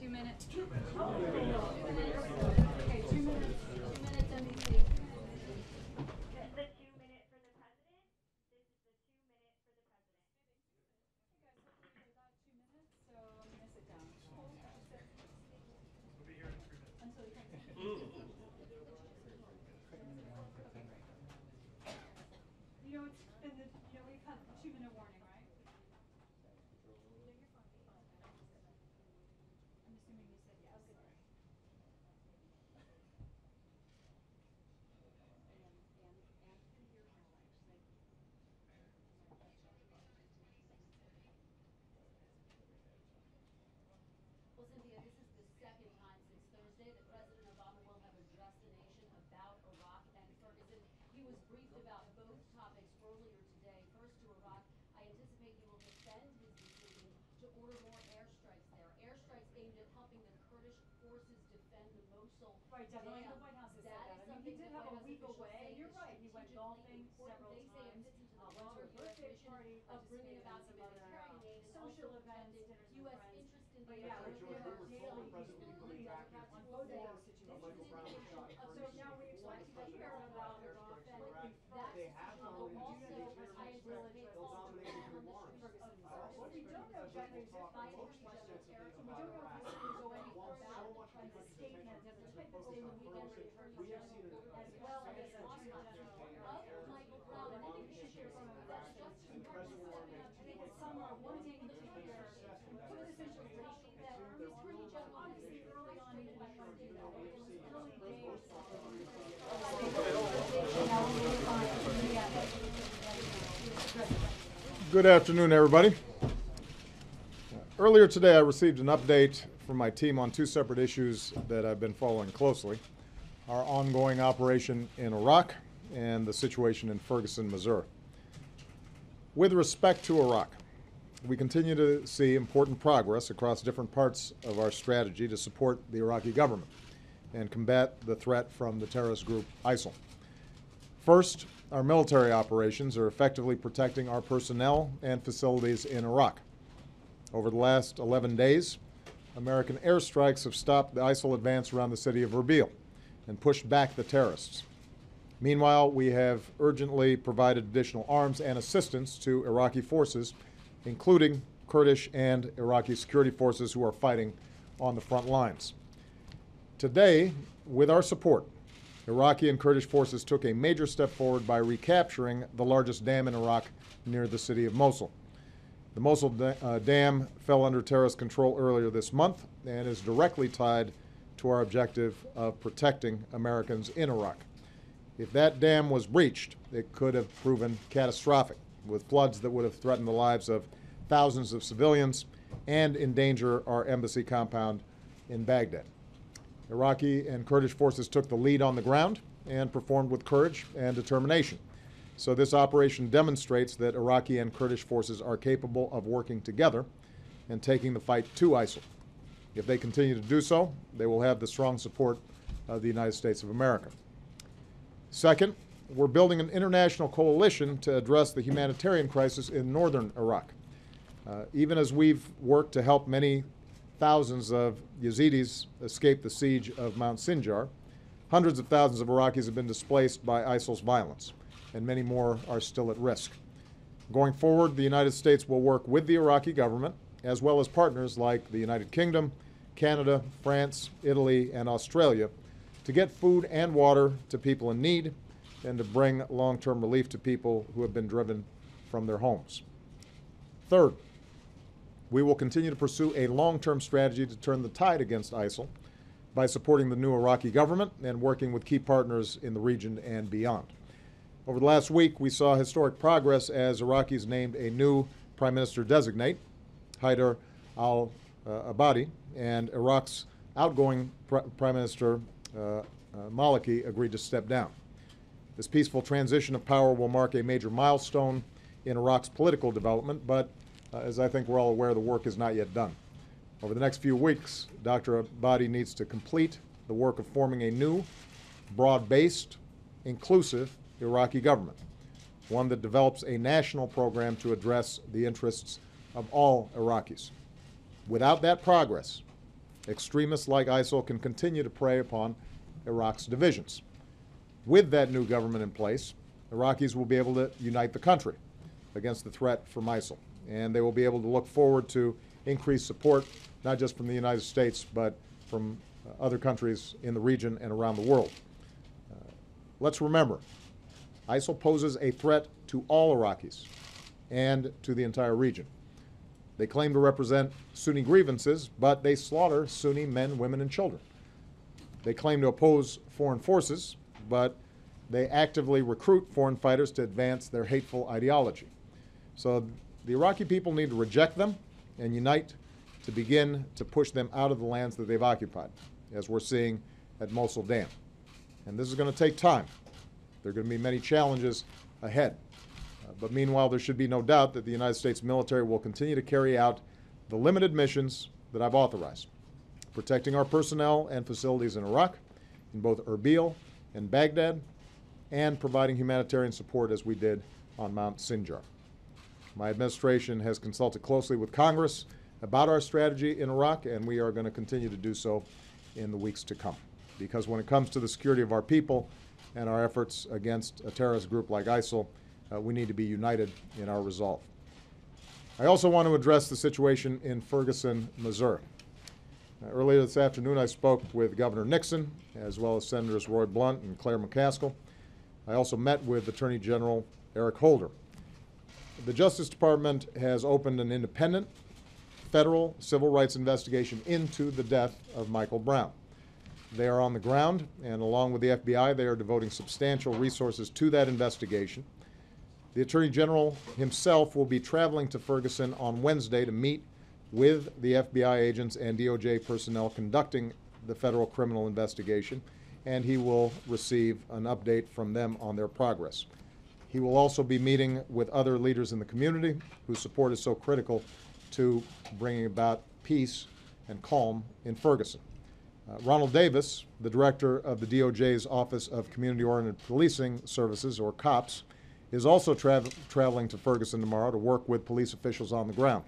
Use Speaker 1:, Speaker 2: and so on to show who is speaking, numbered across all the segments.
Speaker 1: 2 minutes.
Speaker 2: 2 minutes.
Speaker 1: Okay, 2 minutes. 2 minutes, MVP.
Speaker 3: This is the 2 minute for the president. This is the 2 minute for the president.
Speaker 1: Okay, guys, hopefully for about 2 minutes, so I'm going to sit down.
Speaker 2: We'll be here in 3 minutes.
Speaker 1: Until you come in. Okay, great. You know, it's been the, we've had the 2-minute warning, right? I'm assuming you said yes. Okay, great.
Speaker 4: Well, Cynthia, this is the second time since Thursday that President Obama will have addressed the nation about Iraq and Ferguson. He was briefed about both topics earlier today. First to Iraq, I anticipate he will defend his decision to order more airstrikes there. Airstrikes aimed at helping the Kurdish forces defend the Mosul
Speaker 1: Right, definitely. The White House has said that. I mean, he did have a week away. You're right. He went golfing several times. Went to a birthday party, participated in some other social events, dinners with friends. But yeah, like there are daily he's on both of those situations. So now we expect to hear about Iraq likely first. We do know the president will address this on Ferguson first. What we don't know exactly is if the Attorney General Eric, we don't know if this will go any further than the statement, the typical statement we get from the Attorney General, as well as Attorney General Eric.
Speaker 4: Michael Brown,
Speaker 1: I think we should hear from him about it. I think some are wanting to hear what are the essential topics that the Attorney General, obviously early on he didn't want to do that. It was early days.
Speaker 5: Good afternoon, everybody. Earlier today, I received an update from my team on two separate issues that I've been following closely: our ongoing operation in Iraq and the situation in Ferguson, Missouri. With respect to Iraq, we continue to see important progress across different parts of our strategy to support the Iraqi government and combat the threat from the terrorist group ISIL. First, our military operations are effectively protecting our personnel and facilities in Iraq. Over the last 11 days, American airstrikes have stopped the ISIL advance around the city of Erbil and pushed back the terrorists. Meanwhile, we have urgently provided additional arms and assistance to Iraqi forces, including Kurdish and Iraqi security forces who are fighting on the front lines. Today, with our support, Iraqi and Kurdish forces took a major step forward by recapturing the largest dam in Iraq near the city of Mosul. The Mosul dam fell under terrorist control earlier this month and is directly tied to our objective of protecting Americans in Iraq. If that dam was breached, it could have proven catastrophic, with floods that would have threatened the lives of thousands of civilians and endanger our embassy compound in Baghdad. Iraqi and Kurdish forces took the lead on the ground and performed with courage and determination. So this operation demonstrates that Iraqi and Kurdish forces are capable of working together and taking the fight to ISIL. If they continue to do so, they will have the strong support of the United States of America. Second, we're building an international coalition to address the humanitarian crisis in northern Iraq. Even as we've worked to help many thousands of Yazidis escape the siege of Mount Sinjar, hundreds of thousands of Iraqis have been displaced by ISIL's violence, and many more are still at risk. Going forward, the United States will work with the Iraqi government, as well as partners like the United Kingdom, Canada, France, Italy, and Australia, to get food and water to people in need and to bring long-term relief to people who have been driven from their homes. Third, we will continue to pursue a long-term strategy to turn the tide against ISIL by supporting the new Iraqi government and working with key partners in the region and beyond. Over the last week, we saw historic progress as Iraqis named a new Prime Minister-designate, Haider al-Abadi, and Iraq's outgoing Prime Minister, Maliki, agreed to step down. This peaceful transition of power will mark a major milestone in Iraq's political development, but as I think we're all aware, the work is not yet done. Over the next few weeks, Dr. Abadi needs to complete the work of forming a new, broad-based, inclusive Iraqi government, one that develops a national program to address the interests of all Iraqis. Without that progress, extremists like ISIL can continue to prey upon Iraq's divisions. With that new government in place, Iraqis will be able to unite the country against the threat from ISIL, and they will be able to look forward to increased support, not just from the United States, but from other countries in the region and around the world. Let's remember, ISIL poses a threat to all Iraqis and to the entire region. They claim to represent Sunni grievances, but they slaughter Sunni men, women, and children. They claim to oppose foreign forces, but they actively recruit foreign fighters to advance their hateful ideology. So the Iraqi people need to reject them and unite to begin to push them out of the lands that they've occupied, as we're seeing at Mosul Dam. And this is going to take time. There are going to be many challenges ahead. But meanwhile, there should be no doubt that the United States military will continue to carry out the limited missions that I've authorized, protecting our personnel and facilities in Iraq, in both Erbil and Baghdad, and providing humanitarian support as we did on Mount Sinjar. My administration has consulted closely with Congress about our strategy in Iraq, and we are going to continue to do so in the weeks to come. Because when it comes to the security of our people and our efforts against a terrorist group like ISIL, we need to be united in our resolve. I also want to address the situation in Ferguson, Missouri. Earlier this afternoon, I spoke with Governor Nixon, as well as Senators Roy Blunt and Claire McCaskill. I also met with Attorney General Eric Holder. The Justice Department has opened an independent federal civil rights investigation into the death of Michael Brown. They are on the ground, and along with the FBI, they are devoting substantial resources to that investigation. The Attorney General himself will be traveling to Ferguson on Wednesday to meet with the FBI agents and DOJ personnel conducting the federal criminal investigation, and he will receive an update from them on their progress. He will also be meeting with other leaders in the community whose support is so critical to bringing about peace and calm in Ferguson. Ronald Davis, the director of the DOJ's Office of Community-Oriented Policing Services, or COPS, is also traveling to Ferguson tomorrow to work with police officials on the ground.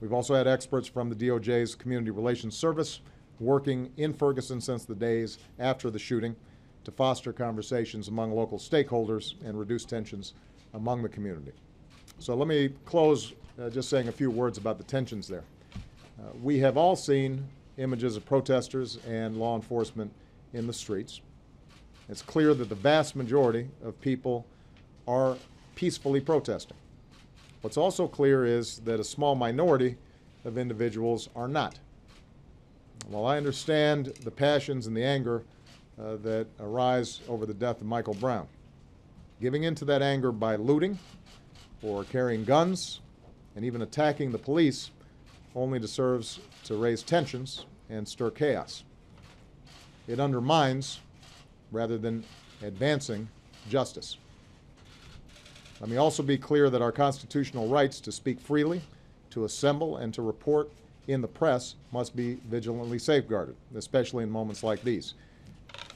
Speaker 5: We've also had experts from the DOJ's Community Relations Service working in Ferguson since the days after the shooting to foster conversations among local stakeholders and reduce tensions among the community. So let me close just saying a few words about the tensions there. We have all seen images of protesters and law enforcement in the streets. It's clear that the vast majority of people are peacefully protesting. What's also clear is that a small minority of individuals are not. While I understand the passions and the anger that arise over the death of Michael Brown, giving in to that anger by looting or carrying guns and even attacking the police only serves to raise tensions and stir chaos. It undermines rather than advancing justice. Let me also be clear that our constitutional rights to speak freely, to assemble, and to report in the press must be vigilantly safeguarded, especially in moments like these.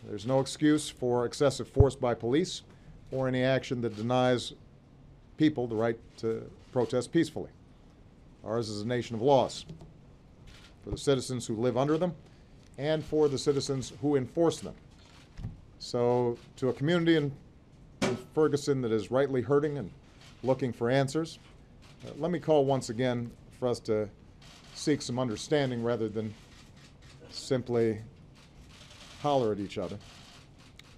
Speaker 5: There's no excuse for excessive force by police or any action that denies people the right to protest peacefully. Ours is a nation of laws for the citizens who live under them and for the citizens who enforce them. So to a community in Ferguson that is rightly hurting and looking for answers, let me call once again for us to seek some understanding rather than simply holler at each other.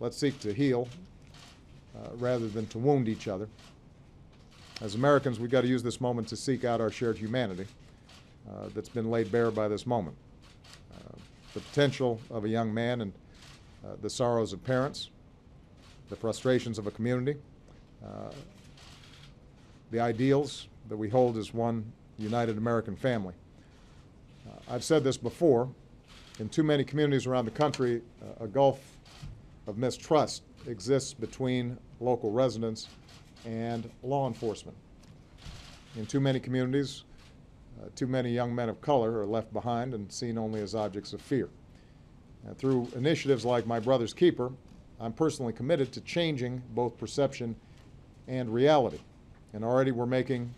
Speaker 5: Let's seek to heal rather than to wound each other. As Americans, we've got to use this moment to seek out our shared humanity that's been laid bare by this moment. The potential of a young man and the sorrows of parents, the frustrations of a community, the ideals that we hold as one united American family. I've said this before, in too many communities around the country, a gulf of mistrust exists between local residents and law enforcement. In too many communities, too many young men of color are left behind and seen only as objects of fear. Through initiatives like My Brother's Keeper, I'm personally committed to changing both perception and reality. And already we're making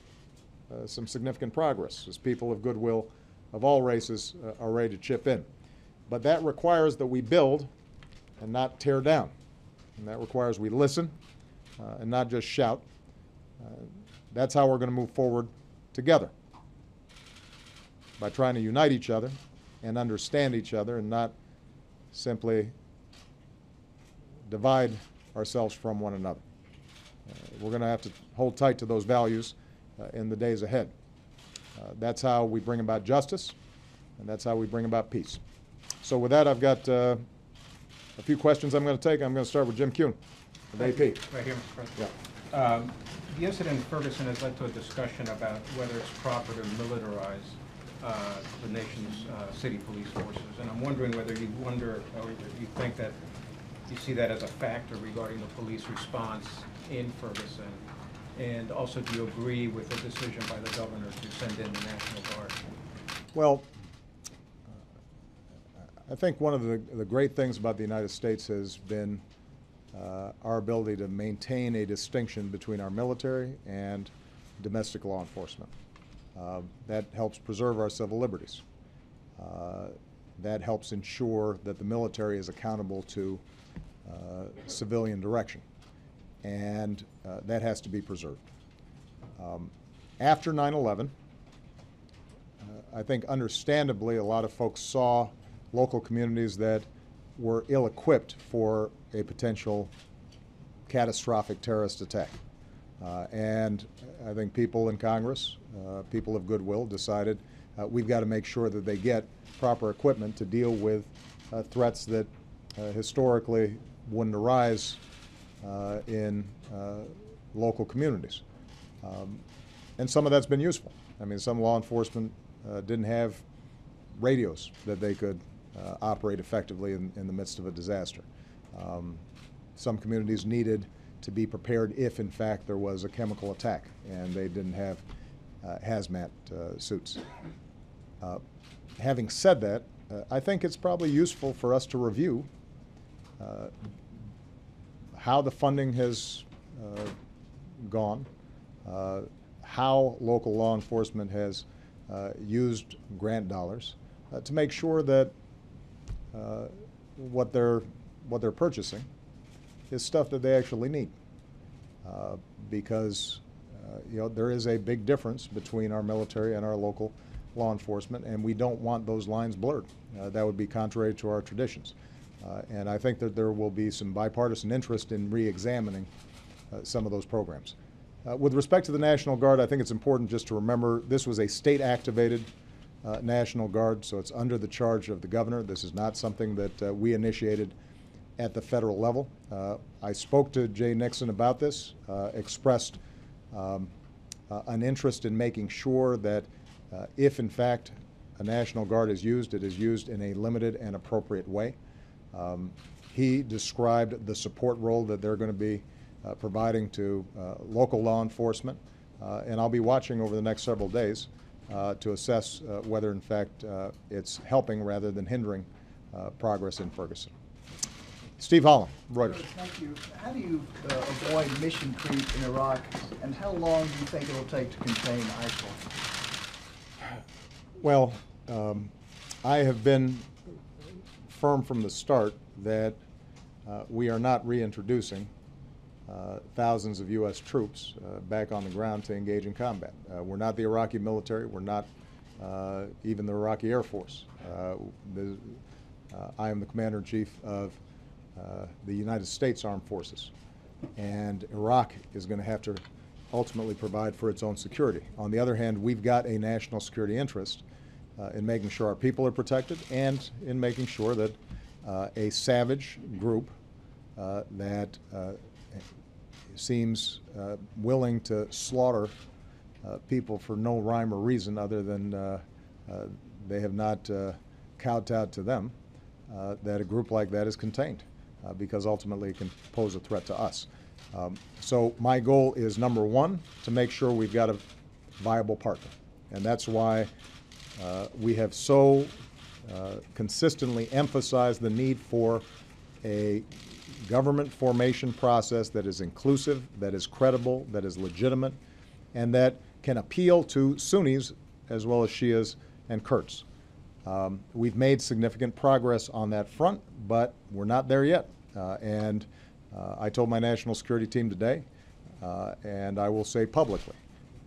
Speaker 5: some significant progress as people of goodwill of all races are ready to chip in. But that requires that we build and not tear down. And that requires we listen and not just shout. That's how we're going to move forward together, by trying to unite each other and understand each other and not simply divide ourselves from one another. We're going to have to hold tight to those values in the days ahead. That's how we bring about justice, and that's how we bring about peace. So with that, I've got a few questions I'm going to take. I'm going to start with Jim Kuhn of AP.
Speaker 2: Right here, Mr. President.
Speaker 5: Yeah.
Speaker 2: The incident in Ferguson has led to a discussion about whether it's proper to militarize the nation's city police forces, and I'm wondering whether you wonder, or you think that you see that as a factor regarding the police response in Ferguson, and also do you agree with the decision by the governor to send in the National Guard?
Speaker 5: Well, I think one of the great things about the United States has been our ability to maintain a distinction between our military and domestic law enforcement. That helps preserve our civil liberties. That helps ensure that the military is accountable to civilian direction, and that has to be preserved. After 9/11, I think understandably a lot of folks saw local communities that were ill-equipped for a potential catastrophic terrorist attack. And I think people in Congress, people of goodwill, decided we've got to make sure that they get proper equipment to deal with threats that historically wouldn't arise in local communities. And some of that's been useful. I mean, some law enforcement didn't have radios that they could operate effectively in the midst of a disaster. Some communities needed to be prepared if, in fact, there was a chemical attack, and they didn't have hazmat suits. Having said that, I think it's probably useful for us to review how the funding has gone, how local law enforcement has used grant dollars to make sure that what they're purchasing is stuff that they actually need, because there is a big difference between our military and our local law enforcement, and we don't want those lines blurred. That would be contrary to our traditions. And I think that there will be some bipartisan interest in re-examining some of those programs. With respect to the National Guard, I think it's important just to remember this was a state-activated National Guard, so it's under the charge of the governor. This is not something that we initiated at the federal level. I spoke to Jay Nixon about this, expressed an interest in making sure that if in fact a National Guard is used, it is used in a limited and appropriate way. He described the support role that they're going to be providing to local law enforcement, and I'll be watching over the next several days to assess whether in fact it's helping rather than hindering progress in Ferguson. Steve Holland, Reuters.
Speaker 6: Thank you. How do you avoid mission creep in Iraq, and how long do you think it will take to contain ISIL?
Speaker 5: Well, I have been firm from the start that we are not reintroducing thousands of U.S. troops back on the ground to engage in combat. We're not the Iraqi military. We're not even the Iraqi Air Force. I am the Commander-in-Chief of the United States Armed Forces, and Iraq is going to have to ultimately provide for its own security. On the other hand, we've got a national security interest in making sure our people are protected and in making sure that a savage group that seems willing to slaughter people for no rhyme or reason other than they have not kowtowed to them, that a group like that is contained, because ultimately it can pose a threat to us. So my goal is, number one, to make sure we've got a viable partner. And that's why we have so consistently emphasized the need for a government formation process that is inclusive, that is credible, that is legitimate, and that can appeal to Sunnis as well as Shias and Kurds. We've made significant progress on that front, but we're not there yet. I told my national security team today, and I will say publicly,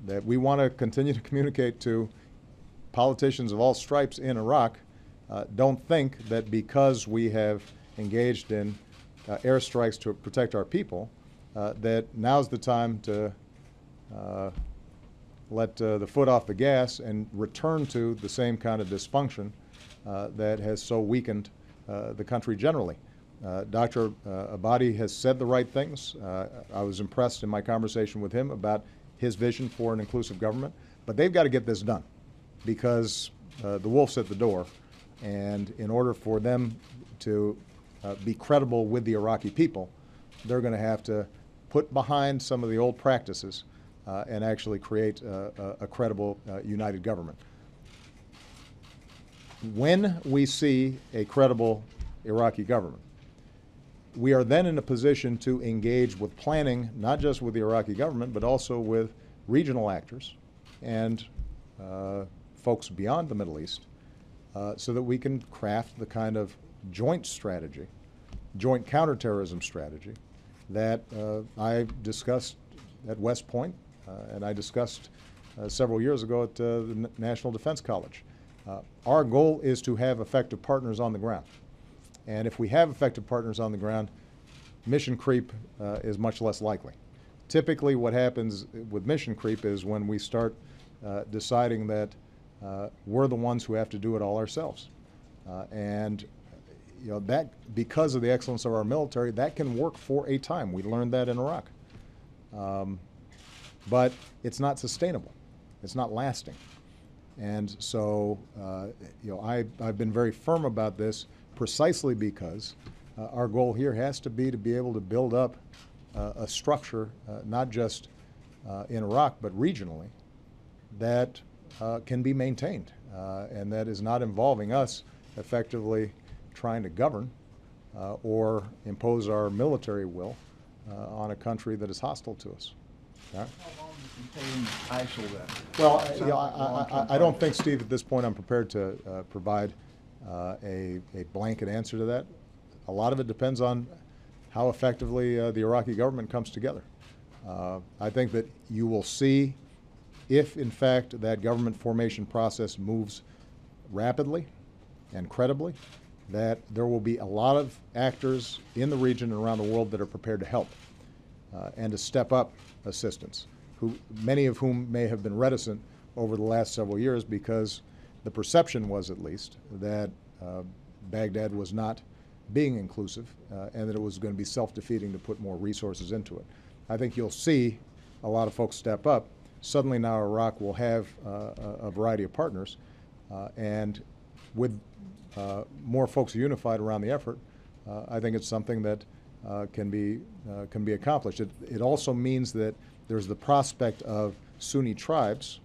Speaker 5: that we want to continue to communicate to politicians of all stripes in Iraq. Don't think that because we have engaged in airstrikes to protect our people, that now's the time to let the foot off the gas and return to the same kind of dysfunction that has so weakened the country generally. Dr. Abadi has said the right things. I was impressed in my conversation with him about his vision for an inclusive government, but they've got to get this done because the wolf's at the door, and in order for them to be credible with the Iraqi people, they're going to have to put behind some of the old practices and actually create a credible united government. When we see a credible Iraqi government, we are then in a position to engage with planning, not just with the Iraqi government, but also with regional actors and folks beyond the Middle East, so that we can craft the kind of joint strategy, joint counterterrorism strategy that I discussed at West Point and I discussed several years ago at the National Defense College. Our goal is to have effective partners on the ground. And if we have effective partners on the ground, mission creep is much less likely. Typically what happens with mission creep is when we start deciding that we're the ones who have to do it all ourselves. And you know, that, because of the excellence of our military, that can work for a time. We learned that in Iraq. But it's not sustainable. It's not lasting. And so, you know, I've been very firm about this precisely because our goal here has to be able to build up a structure, not just in Iraq, but regionally, that can be maintained and that is not involving us effectively trying to govern or impose our military will on a country that is hostile to us. Right?
Speaker 6: How long contain ISIL then?
Speaker 5: Well, you know, I don't think, Steve, at this point I'm prepared to provide a blanket answer to that. A lot of it depends on how effectively the Iraqi government comes together. I think that you will see if, in fact, that government formation process moves rapidly and credibly, that there will be a lot of actors in the region and around the world that are prepared to help and to step up assistance, many of whom may have been reticent over the last several years because the perception was, at least, that Baghdad was not being inclusive and that it was going to be self-defeating to put more resources into it. I think you'll see a lot of folks step up. Suddenly now Iraq will have a variety of partners, and with more folks unified around the effort, I think it's something that can be accomplished. It also means that there's the prospect of Sunni tribes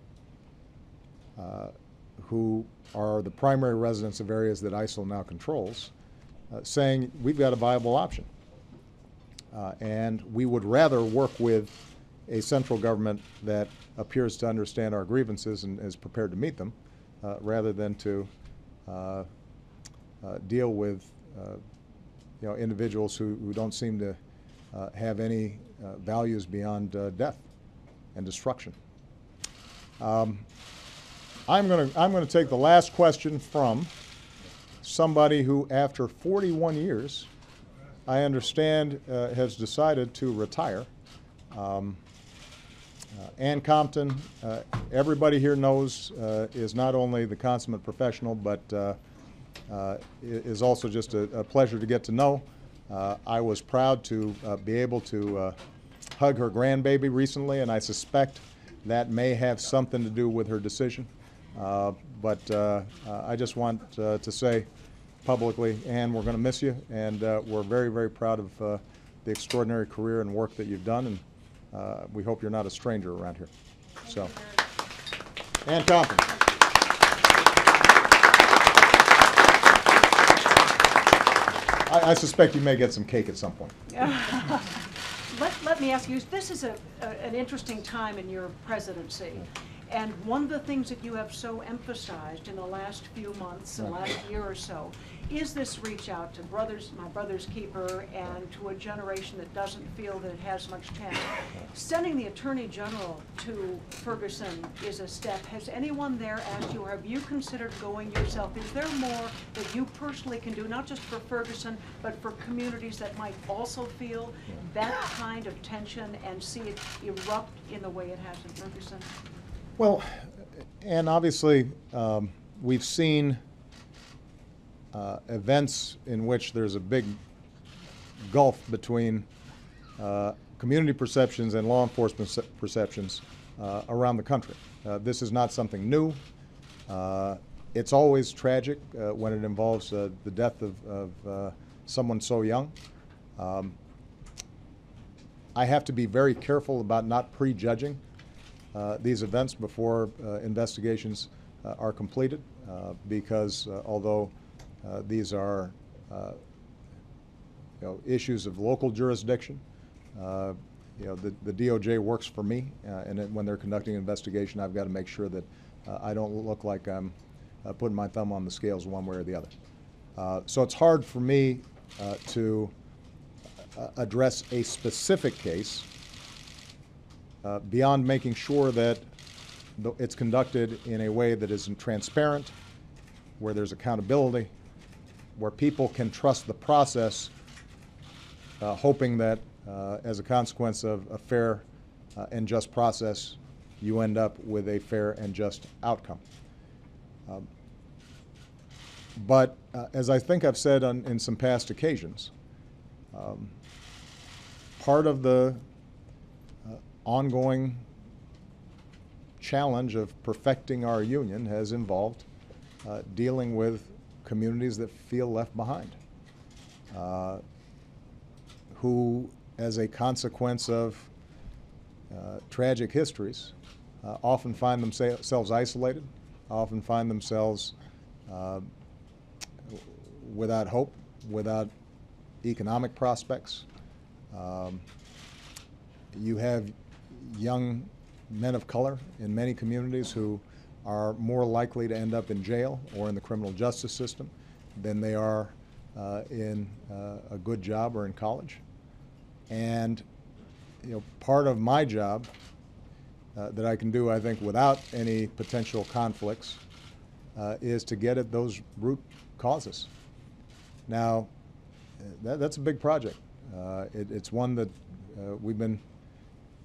Speaker 5: who are the primary residents of areas that ISIL now controls, saying we've got a viable option. And we would rather work with a central government that appears to understand our grievances and is prepared to meet them, rather than to deal with you know, individuals who don't seem to have any values beyond death and destruction. I'm going to take the last question from somebody who, after 41 years, I understand has decided to retire. Ann Compton, everybody here knows, is not only the consummate professional, but is also just a pleasure to get to know. I was proud to be able to hug her grandbaby recently, and I suspect that may have something to do with her decision. But I just want to say publicly, Ann, we're going to miss you, and we're very, very proud of the extraordinary career and work that you've done, and we hope you're not a stranger around here. So, Ann Compton. I suspect you may get some cake at some point.
Speaker 7: Let me ask you, this is an interesting time in your presidency. And one of the things that you have so emphasized in the last few months, the last year or so, is this reach out to my brother's keeper and to a generation that doesn't feel that it has much chance. Sending the Attorney General to Ferguson is a step. Has anyone there asked you, or have you considered going yourself? Is there more that you personally can do, not just for Ferguson, but for communities that might also feel that kind of tension and see it erupt in the way it has in Ferguson?
Speaker 5: Well, and obviously, we've seen events in which there's a big gulf between community perceptions and law enforcement perceptions around the country. This is not something new. It's always tragic when it involves the death of someone so young. I have to be very careful about not prejudging these events before investigations are completed, because although these are issues of local jurisdiction, the DOJ works for me, and when they're conducting an investigation, I've got to make sure that I don't look like I'm putting my thumb on the scales one way or the other. So it's hard for me to address a specific case beyond making sure that it's conducted in a way that isn't transparent, where there's accountability, where people can trust the process, hoping that as a consequence of a fair and just process, you end up with a fair and just outcome. But as I think I've said in some past occasions, part of the ongoing challenge of perfecting our union has involved dealing with communities that feel left behind, who, as a consequence of tragic histories, often find themselves isolated, often find themselves without hope, without economic prospects. You have young men of color in many communities who are more likely to end up in jail or in the criminal justice system than they are in a good job or in college. And part of my job that I can do, I think, without any potential conflicts, is to get at those root causes. Now, that's a big project. It's one that we've been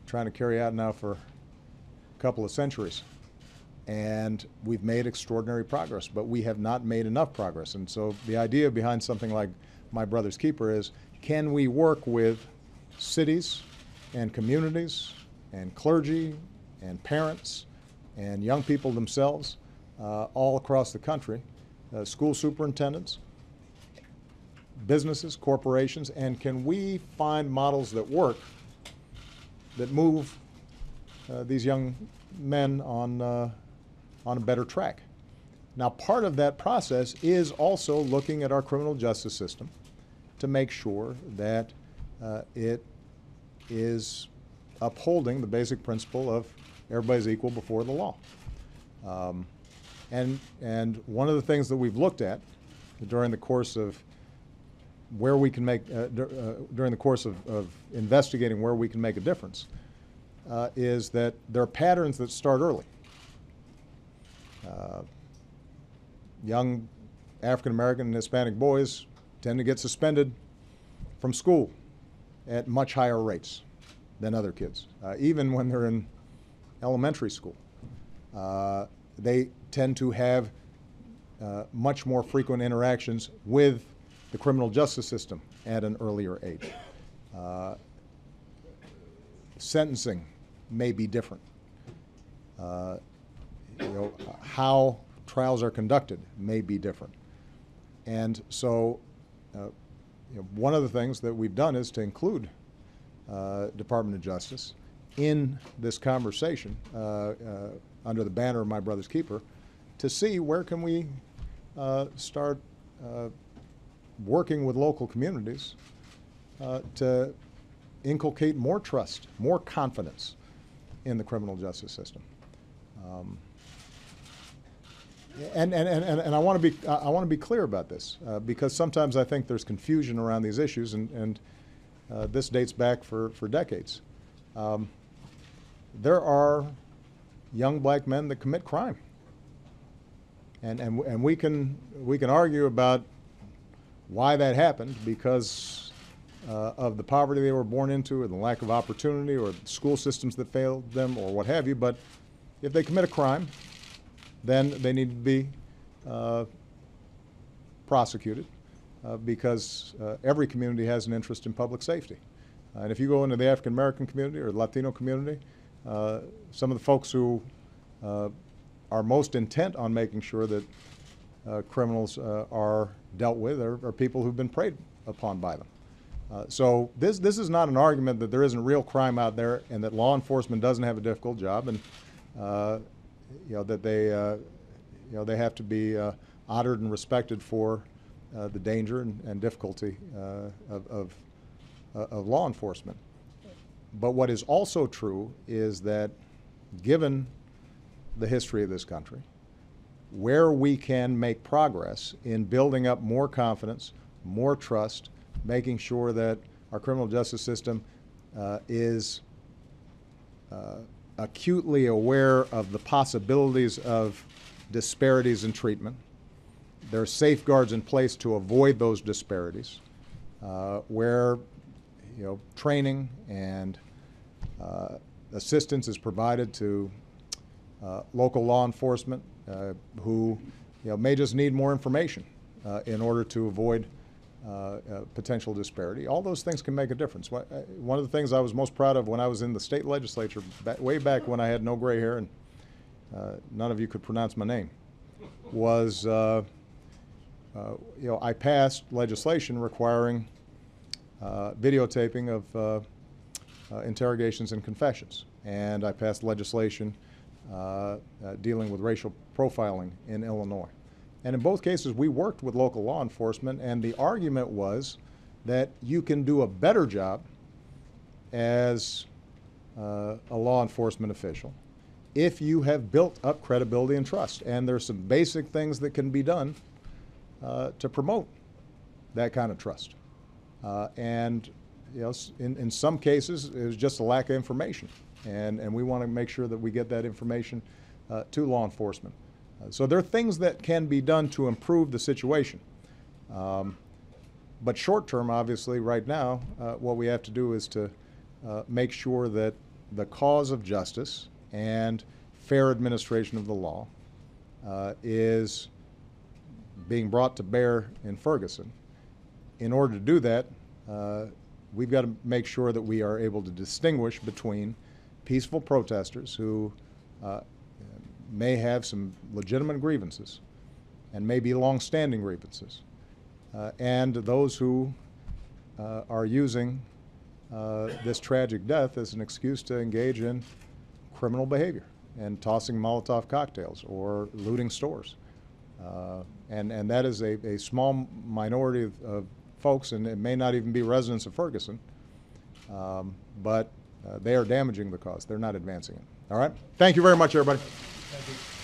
Speaker 5: trying to carry out now for a couple of centuries. And we've made extraordinary progress, but we have not made enough progress. And so the idea behind something like My Brother's Keeper is, can we work with cities and communities and clergy and parents and young people themselves all across the country, school superintendents, businesses, corporations, and can we find models that work, that move these young men on a better track? Now, part of that process is also looking at our criminal justice system to make sure that it is upholding the basic principle of everybody's equal before the law. And one of the things that we've looked at during the course of where we can make, during the course of investigating where we can make a difference, is that there are patterns that start early. Young African American and Hispanic boys tend to get suspended from school at much higher rates than other kids, even when they're in elementary school. They tend to have much more frequent interactions with the criminal justice system at an earlier age. Sentencing may be different. How trials are conducted may be different. And so one of the things that we've done is to include Department of Justice in this conversation under the banner of My Brother's Keeper, to see where can we start working with local communities to inculcate more trust, more confidence in the criminal justice system. And I want to be clear about this because sometimes I think there's confusion around these issues, and this dates back for decades. There are young black men that commit crime, and we can argue about why that happened because of the poverty they were born into, or the lack of opportunity, or school systems that failed them, or what have you. But if they commit a crime, then they need to be prosecuted because every community has an interest in public safety. And if you go into the African American community or the Latino community, some of the folks who are most intent on making sure that criminals are dealt with are people who've been preyed upon by them. So this is not an argument that there isn't real crime out there and that law enforcement doesn't have a difficult job, and that they have to be honored and respected for the danger and difficulty of law enforcement. But what is also true is that given the history of this country, where we can make progress in building up more confidence, more trust, making sure that our criminal justice system is acutely aware of the possibilities of disparities in treatment. There are safeguards in place to avoid those disparities, where training and assistance is provided to local law enforcement who may just need more information in order to avoid potential disparity. All those things can make a difference. One of the things I was most proud of when I was in the state legislature, way back when I had no gray hair and none of you could pronounce my name, was I passed legislation requiring videotaping of interrogations and confessions, and I passed legislation dealing with racial profiling in Illinois. And in both cases, we worked with local law enforcement, and the argument was that you can do a better job as a law enforcement official if you have built up credibility and trust. And there's some basic things that can be done to promote that kind of trust. And in some cases, it was just a lack of information. And we want to make sure that we get that information to law enforcement. So there are things that can be done to improve the situation. But short term, obviously, right now, what we have to do is to make sure that the cause of justice and fair administration of the law is being brought to bear in Ferguson. In order to do that, we've got to make sure that we are able to distinguish between peaceful protesters who may have some legitimate grievances and may be long-standing grievances, and those who are using this tragic death as an excuse to engage in criminal behavior and tossing Molotov cocktails or looting stores. And that is a small minority of folks, and it may not even be residents of Ferguson, but they are damaging the cause. They're not advancing it. All right? Thank you very much, everybody.
Speaker 2: Thank you.